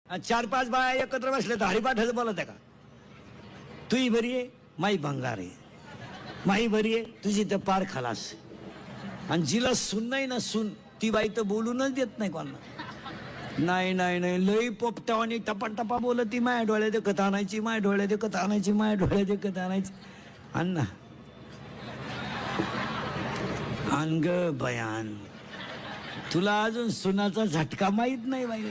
4-5 बाया एकत्र बसले तर हरिपाठाचं बोलत आहे का? तुही बरी आहे, माई भंगार आहे, माई बरी आहे, तुझी तर पार खलास. आणि जिला सून नाही ना, सून ती बाई तर बोलूनच देत नाही कोणाला. नाही नाही नाही, लई पोपटावानी टपा टपा बोलत ती. माया डोळ्यात एकत आणायची, माया डोळ्यात एकत आणायची, माया डोळ्यात एकत आणायची. अण्णा आण ग बयान, तुला अजून सुनाचा झटका माहित नाही बाई.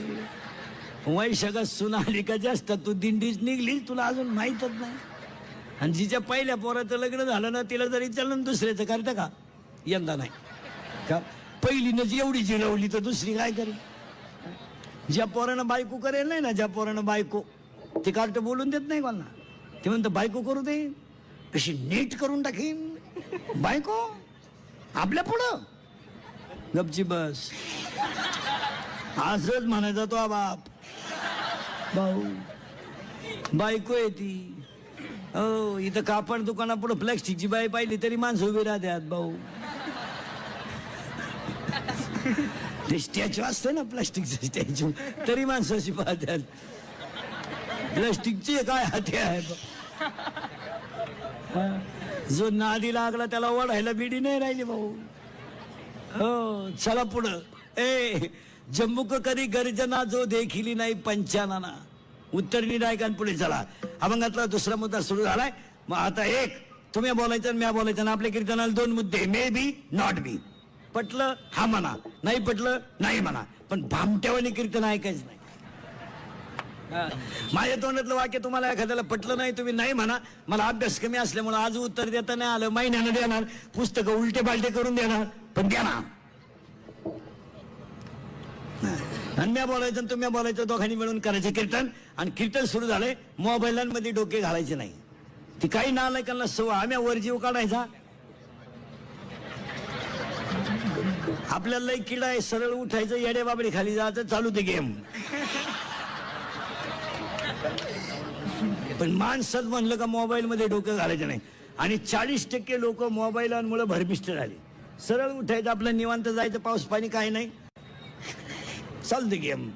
वैशाखात सुना आली का जास्त तू दिंडीच निघली, तुला अजून माहीतच नाही. आणि जिच्या पहिल्या पोराचं लग्न झालं ना, तिला जरी चाललं दुसऱ्याचं करतं का? यंदा नाही का? पहिलीनंच एवढी जिरवली तर दुसरी काय करेल? ज्या पोरानं बायको करेल नाही ना, ज्या पोरानं बायको, ते कार्ट बोलून देत नाही कोणाला. ते म्हणतं बायको करू दे, कशी नीट करून टाकीन बायको आपल्या पुढं. गपची बस, असंच म्हणायचा तो बाप. भाऊ बायको आहे ती. हो, इथं कापड दुकानापुढं प्लॅस्टिकची बाई पाहिली तरी माणसं उभी राहतात भाऊ. ते स्टॅच्यू असतं ना, प्लास्टिकचं स्टॅच्यू, तरी माणसं अशी पाहतात. प्लास्टिकची काय हाती आहे. जो नादी लागला त्याला ओढायला बिडी नाही राहिली भाऊ. हो, चला पुढं. जम्बुक कधी गर्जना जो देखिली नाही पंचानाना. उत्तर निर्णायकांपुढे चला. अभंगातला दुसरा मुद्दा सुरू झालाय. मग आता एक तुम्ही बोलायचं आणि म्या बोलायचं ना. आपल्या कीर्तनाला 2 मुद्दे, मे बी नॉट बी. पटलं हा म्हणा, नाही पटलं नाही म्हणा, पण भामट्यावानी कीर्तन ऐकायचं नाही. माझ्या तोंडातलं वाक्य तुम्हाला एखाद्याला पटलं नाही, तुम्ही नाही म्हणा. मला अभ्यास कमी असल्यामुळे आज उत्तर देता नाही आलं. महिन्यानं देणार, पुस्तकं उलटे पालटे करून देणार, पण द्या ना. आणि म्या बोलायचं आणि तुम्ही बोलायचं, दोघांनी मिळून करायचे कीर्तन. आणि कीर्तन सुरू झालंय, मोबाईलांमध्ये डोके घालायचे नाही. ती काही नालायकांना सवय, आम्ही वर जीव काढायचा. आपल्याला लई किडा आहे, सरळ उठायचं, येडे बाबडी खाली जायचं, चालू ते गेम. पण माणसात म्हणलं का मोबाईल मध्ये डोकं घालायचं नाही. आणि 40% लोक मोबाईलमुळे भरमिष्ट झाले. सरळ उठायचं, आपलं निवांत जायचं, पाऊस पाणी काही नाही, चालते गेम.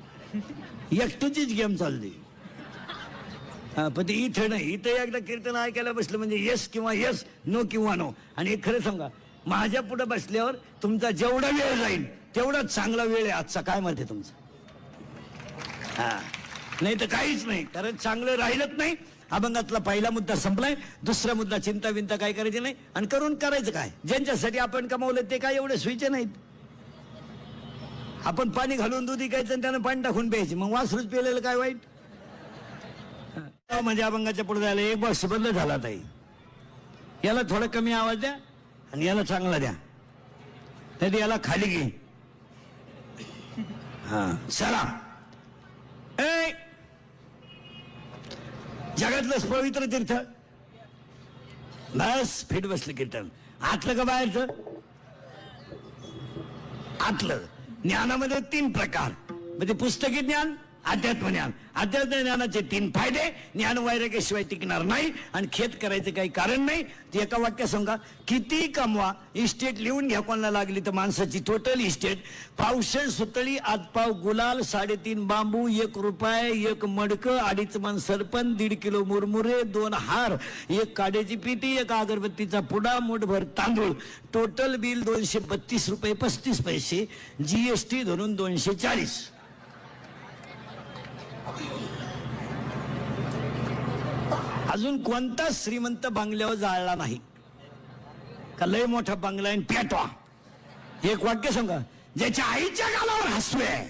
एकट्याचीच गेम चालते. पण ते इथं नाही. इथं एकदा कीर्तन ऐकायला बसलं म्हणजे येस किंवा येस, नो किंवा नो. आणि खरं सांगा, माझ्या पुढे बसल्यावर तुमचा जेवढा वेळ जाईल तेवढा चांगला वेळ आहे आजचा. काय म्हणते तुमचं? नाही तर काहीच नाही, कारण चांगलं राहिलंच नाही. अभंगातला पहिला मुद्दा संपलाय. दुसरा मुद्दा चिंता विंता काय करायची नाही. आणि करून करायचं काय? ज्यांच्यासाठी आपण कमावलं ते काय एवढे स्विच नाहीत. आपण पाणी घालून दूध विकायचं आणि त्यानं पाणी टाकून प्यायचे, मग वासरूच पिलेलं काय वाईट? म्हणजे अभंगाच्या पुढे जायला एक बॉक्स बदल झाला ताई. याला थोडा कमी आवाज द्या आणि याला चांगला द्या, नाही याला खाली घे. चला. जगातलं पवित्र तीर्थ, बस फिट बसलं कीर्तन. आतलं का बाहेरचं? आतलं. ज्ञानामध्ये 3 प्रकार, म्हणजे पुस्तकी ज्ञान, अध्यात्म ज्ञान. अध्यात्म ज्ञानाचे 3 फायदे. ज्ञान वैराग्याशिवाय टिकणार नाही आणि खेत करायचं काही कारण नाही. ती एका वाक्यात सांगा, किती कमवा, इस्टेट लिहून घ्या कोणाला लागली तर. माणसाची टोटल इस्टेट, पावशे सुतळी, आतपाव गुलाल, 3.5 बांबू, 1 रुपये, 1 मडकं, 2.5 मन सरपण, 1.5 किलो मुरमुरे, 2 हार, 1 काड्याची पिटी, 1 अगरबत्तीचा पुडा, मुठभर तांदूळ. टोटल बिल 232 रुपये 35 पैसे. GST धरून 240. अजून कोणता श्रीमंत बंगल्यावर जाळला नाही का? लय मोठा बंगला आहे पेटवा. एक वाक्य सांगा, ज्याच्या आईच्या गालावर हसू आहे,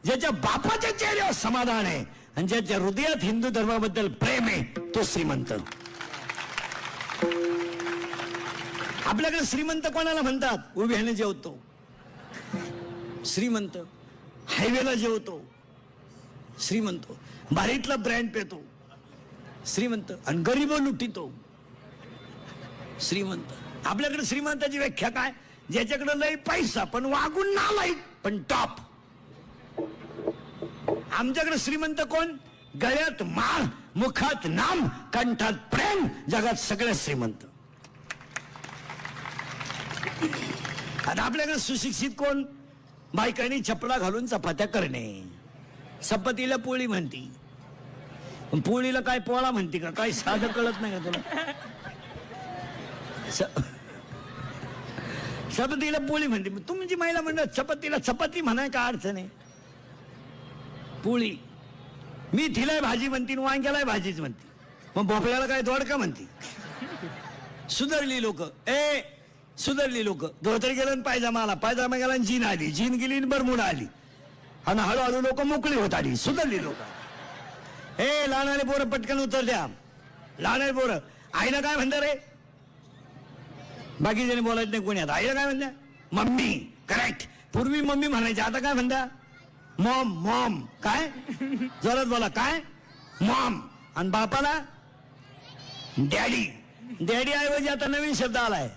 ज्याच्या बापाच्या चेहऱ्यावर समाधान आहे आणि ज्याच्या हृदयात हिंदू धर्माबद्दल प्रेम आहे, तो श्रीमंत. आपल्याकडे श्रीमंत कोणाला म्हणतात? उभ्याने जेवतो श्रीमंत, हायवेला जेवतो श्रीमंत, बारीतला ब्रँड पेतो श्रीमंत, आणि गरीब लुटितो श्रीमंत. आपल्याकडे श्रीमंताची व्याख्या काय? ज्याच्याकडे लय पैसा पण वागून नालायक पण टॉप. आमच्याकडे श्रीमंत कोण? गळ्यात माळ, मुखात नाम, कंठात प्रेम, जगात सगळे श्रीमंत. आणि आपल्याकडे सुशिक्षित कोण? बायकांनी चपला घालून चपात्या करणे, चपातीला पोळी म्हणती, पण पोळीला काय पोळा म्हणते का? काय साधं कळत नाही का तुला? चपातीला पोळी म्हणते, तुमची महिला म्हणलं चपातीला चपाती म्हणाय का अडचण आहे? पोळी. मी थिलाय भाजी म्हणते, वांग्यालाय भाजीच म्हणते, मग भोपळ्याला काय दोडका म्हणते? सुधारली लोक, सुधारली लोक. धोतर गेलं आणि पायजामा गेला आणि जीन आली, जीन गेली आणि बरमुडा आली, आणि हळूहळू लोक मोकळी होत आली. सुधारली लोक. लहानाले पोरं पटकन उत्तर द्या. लहानाले पोरं आईला काय म्हणता रे? बाकीच्याने बोलायचं नाही कोणी. आता आईला काय म्हणता? मम्मी. करेक्ट. पूर्वी मम्मी म्हणायची, आता काय म्हणता? मॉम. मॉम. काय? जोरात बोला. काय? मॉम. आणि बापाला डॅडी. डॅडी ऐवजी आता नवीन शब्द आलाय,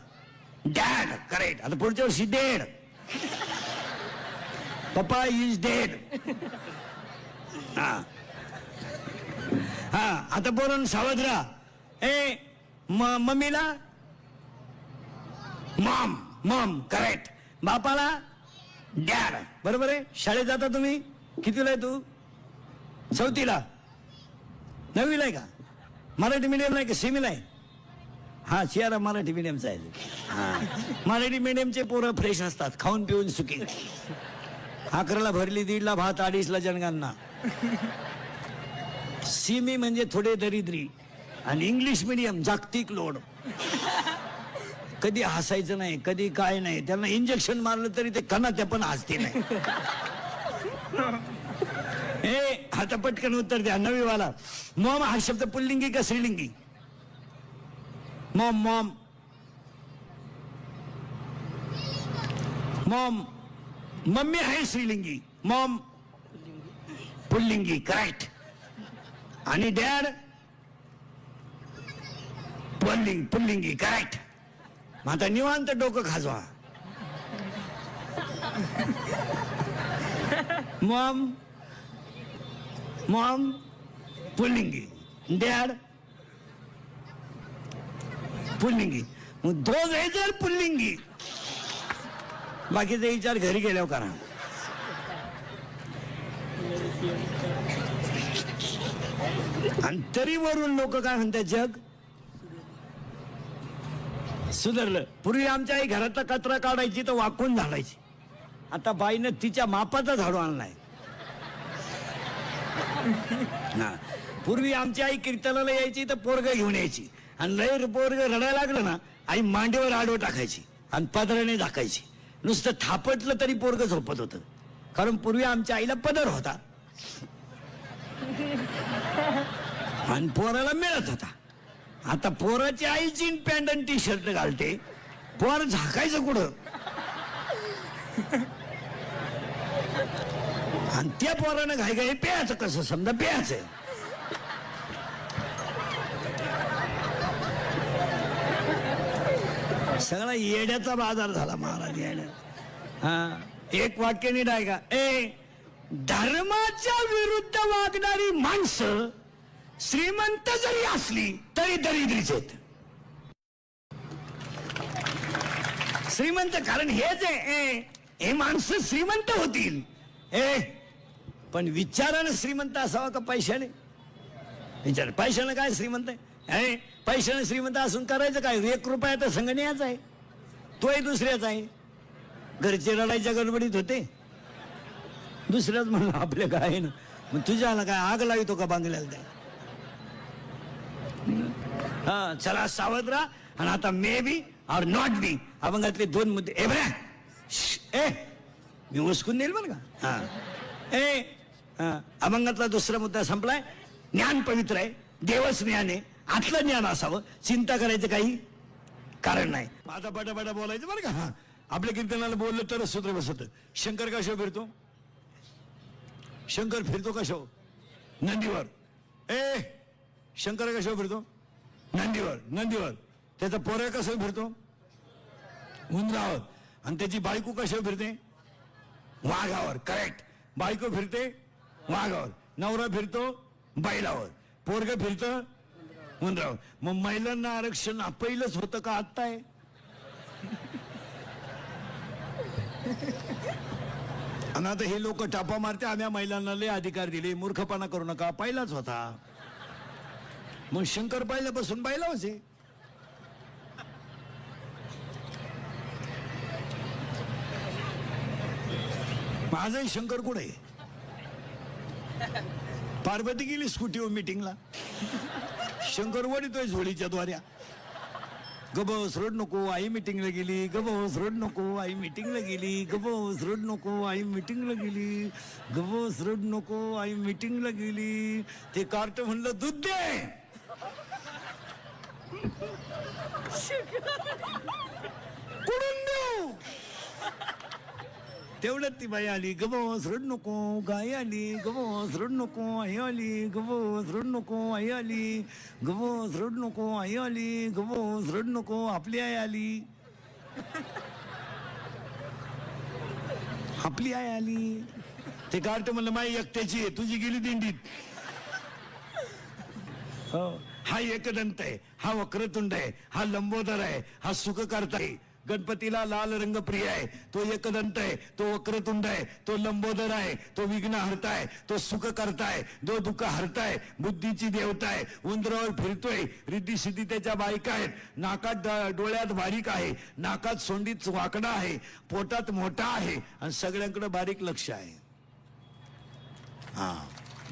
डॅड. करेक्ट. आता पुढच्या वर्षी डेड. पप्पा इज डेड. हा हा. आता पोरण सावध राहा. मम्मीला मॉम. मॉम. करेक्ट. बापाला डॅड. बरोबर आहे. शाळेत जाता तुम्ही? कितीला आहे तू? 4थीला? 9वीला आहे का? मराठी मीडियमला आहे का सेमीला आहे? हा, चेहरा मराठी मीडियमचा आहे. हा, मराठी मीडियमचे पोरं फ्रेश असतात, खाऊन पिऊन सुखी. 11ला भरली, 1:30ला भात, 2:30ला जनगणना. सीमी म्हणजे थोडे दरिद्री, आणि इंग्लिश मीडियम जागतिक लोड. कधी हसायचं नाही, कधी काय नाही. त्यांना इंजेक्शन मारलं तरी ते कणात्या पण हसते नाही. आता पटकन उत्तर द्या. 9वीवाला. मॉम हा शब्द पुल्लिंगी का स्त्रीलिंगी? मॉम. मॉम. मॉम. मम्मी आहे स्त्रीलिंगी, मॉम पुल्लिंगी. करेक्ट. आणि डॅड पुल्लिंगी. करेक्ट. मग आता निवांत डोकं खाजवा. मॉम. मॉम पुल्लिंगी, डॅड पुल्लिंगी. मग दोघे पुल्लिंगी. बाकीचा विचार घरी गेल्यावर करा. आणि तरी वरून लोक काय म्हणतात? जग सुधारलं. पूर्वी आमच्या आई घरातला कचरा काढायची तर वाकून झाडायची. आता बाईनं तिच्या मापाचा झाडू आणलाय. ना, पूर्वी आमची आई कीर्तनाला यायची तर पोरग घेऊन यायची, आणि लय पोरग रडायला लागलं ना, आई मांडीवर आडवं टाकायची आणि पदराने झाकायची. नुसतं थापटलं तरी पोरग झोपत होतं, कारण पूर्वी आमच्या आईला पदर होता आणि पोराला मिळत होता. आता पोराची आई जीन पॅन्ट आणि टी शर्ट घालते, पोर झाकायचं कुठं? आणि त्या पोरानं घाई प्यायचं कसं? समजा प्यायचं. सगळा येड्याचा बाजार झाला महाराज. येड्या. हा, एक वाक्य नीट आहे का? धर्माच्या विरुद्ध वागणारी माणसं श्रीमंत जरी असली तरी दरिद्रीच आहेत. श्रीमंत, कारण हेच आहे, हे माणसं श्रीमंत होतील. पण विचारानं श्रीमंत असावा का पैशाने? विचार. पैशानं काय श्रीमंत आहे? पैशाने श्रीमंत असून करायचं काय? 1 रुपया तर संगणीयाचा आहे, तोही दुसऱ्याचा आहे. घरचे रडायच्या गडबडीत होते, दुसऱ्याच म्हणलं आपल्या काय ना. मग तुझ्याला काय आग लावितो का बांगल्याला? त्या हा, चला सावध राहा. आणि आता मे बी और नॉट बी अभंगातले 2 मुद्दे. मी उचकून देईल बरं का. हा, अभंगातला 2रा मुद्दा संपलाय. ज्ञान पवित्र आहे, देवच ज्ञान आहे, आतलं ज्ञान असावं, चिंता करायचं काही कारण नाही. आता पटापटा बोलायचं बरं का. हा, आपल्या कीर्तनाला बोललं तरच सूत्र बसत. शंकर कशा फिरतो? शंकर फिरतो कशा? नंदीवर. शंकर कशा फिरतो? नंदीवर. त्याचा पोरं कसं फिरतो? उंदरावर. आणि त्याची बायको कशावर फिरते? वाघावर. करेक्ट. बायको फिरते वाघावर, नवरा फिरतो बैलावर, पोरग फिरतं उंदरावर. मग महिलांना आरक्षण पहिलंच होतं का आत्ता आहे? आणि आता हे लोक टापा मारते, आम्ही महिलांना लय अधिकार दिले, मूर्खपणा करू नका. पहिलाच होता मग शंकर पहिल्यापासून पाहिला होते. माझाही शंकर कुठे? पार्वती गेली स्कूटीवर मीटिंगला, शंकर वडितोय झोळीच्या द्वाऱ्या. गबस रड नको, आई मीटिंगला गेली. गबस रड नको, आई मीटिंगला गेली. गबस रड नको, आई मीटिंगला गेली. गबस रड नको, आई मीटिंगला गेली. ते कार्ट म्हणलं दूध दे. कुठून देऊ? तेवढ्यात ती बाई आली. गबस रड नको, गाय आली. गबस रड नको, आई आली. गबस रड नको, आई आली. गबस रड नको, आई आली. गबस रड नको, आपली आई आली. आपली आई आली. ते कार्ट म्हणलं माई एकट्याची आहे, तुझी गेली दिंडीत. हा एकदंत आहे, हा वक्रतुंड आहे, हा लंबोदर आहे, हा सुखकर्ता आहे. गणपतीला लाल रंग प्रिय आहे. तो एकदंत आहे, तो वक्रतुंड आहे, तो लंबोदर आहे, तो विघ्न हरताय, तो सुख करताय, तो दुःख हरताय, बुद्धीची देवता आहे. उंदरावर फिरतोय, रिद्धी सिद्धी त्याच्या बायका आहेत. नाकात डोळ्यात बारीक आहे, नाकात सोंडीत वाकडा आहे, पोटात मोठा आहे आणि सगळ्यांकडे बारीक लक्ष आहे. हा,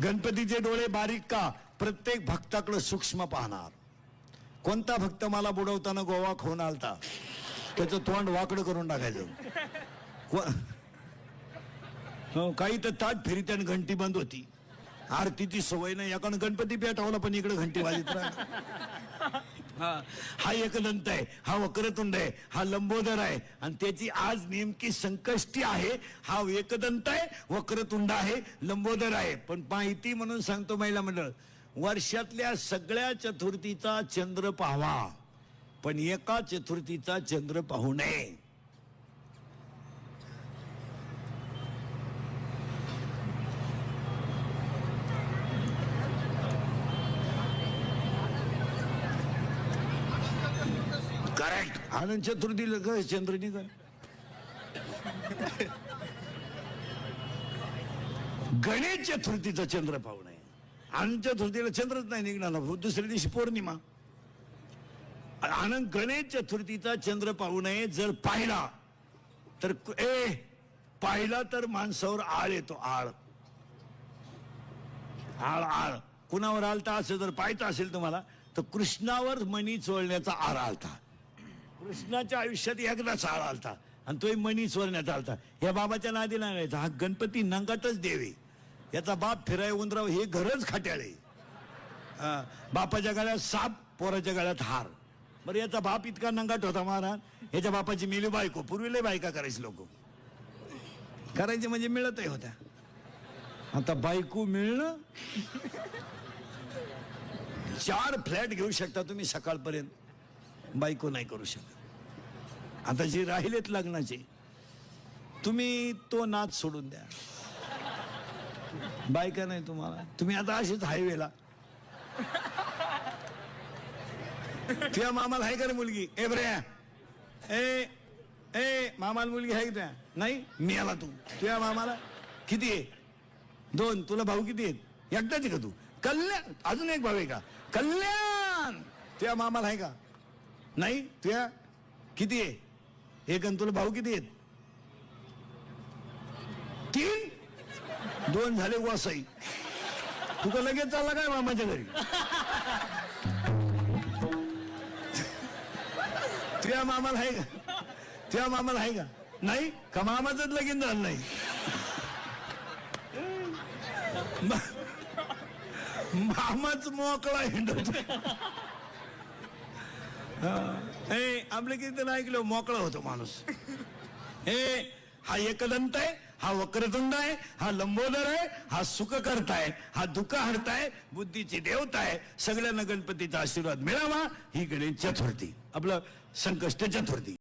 गणपतीचे डोळे बारीक का? प्रत्येक भक्ताकडे सूक्ष्म पाहणार. कोणता भक्त मला बुडवताना गोवा खाऊन आलता, त्याचं तोंड वाकडं करून टाकायचं. काही तर ताट फिरीत आणि घंटी बंद होती. आरतीची सवय नाही, याकडे गणपती पेटवला पण इकडे घंटी वाजत राहिली. हा एकदंत आहे, हा वक्रतुंड आहे, हा लंबोदर आहे आणि त्याची आज नेमकी संकष्टी आहे. हा एकदंत आहे, वक्रतुंड आहे, लंबोदर आहे. पण माहिती म्हणून सांगतो महिला मंडळ, वर्षातल्या सगळ्या चतुर्थीचा चंद्र पाहावा, पण एका चतुर्थीचा चंद्र पाहू नये. करेक्ट. आनंद चतुर्थीला काय चंद्र निघाल. गणेश चतुर्थीचा चंद्र पाहू नये. आनंद चतुर्थीला चंद्रच नाही निघणार ना, दुसऱ्या दिवशी पौर्णिमा. आनंद गणेश चतुर्थीचा चंद्र पाहू नये. जर पाहिला तर पाहिला तर माणसावर आळ येतो. आळ आळ आळ कुणावर आलता असं जर पाहायचं असेल तुम्हाला तर कृष्णावर मणी चोळण्याचा आळ आलता. कृष्णाच्या आयुष्यात एकदाच आळ आलता आणि तोही मणी चोरण्यात आलता. या बाबाच्या नादी लागायचा. हा गणपती नंगातच देवे. याचा बाप फिराय उंदराव, हे घरच खाट्याळे. बापाच्या गळ्यात साप, पोराच्या गळ्यात हार. बरं, याचा बाप इतका नंगाट होता महाराज, याच्या बापाची मिली बायको. पूर्वी लय बायका करायची लोक, करायचे म्हणजे मिळतही होत्या. आता बायको मिळणं, 4 फ्लॅट घेऊ शकता तुम्ही सकाळपर्यंत, बायको नाही करू शकत. आता जे राहिलेत लग्नाचे, तुम्ही तो नाच सोडून द्या. बायका नाही तुम्हाला. तुम्ही आता असेच हायवेला, तुझ्या मामाला आहे का रे मुलगी? ए बऱ्या, ए मामाला मुलगी आहे का? नाही. मी आला. तुझ्या मामाला किती आहे? 2. तुला भाऊ किती आहेत? एकटाच आहे का तू? कल्याण. अजून एक भाऊ आहे का? कल्याण. तुझ्या मामाला आहे का? नाही. तुझ्या किती आहे? 1. आणि तुला भाऊ किती आहेत? 3. 2 झाले. वासाई. तू का लगेच चालला काय मामाच्या घरी? तुझ्या मामाला आहे का? तुझ्या मामाला आहे का? नाही. का मामाच लगीन झालं नाही? मामाच मोकळा हिंडत. आपल्या किती तर ऐकलं, मोकळा होतो माणूस. हा एकदंत आहे, हा वक्रतुंड आहे, हा लंबोदर आहे, हा सुख करताय, हा दुःख हरताय, बुद्धीची देवता आहे. सगळ्यांना गणपतीचा आशीर्वाद मिळावा. ही गणेश चतुर्थी, आपलं संकष्ट चतुर्थी.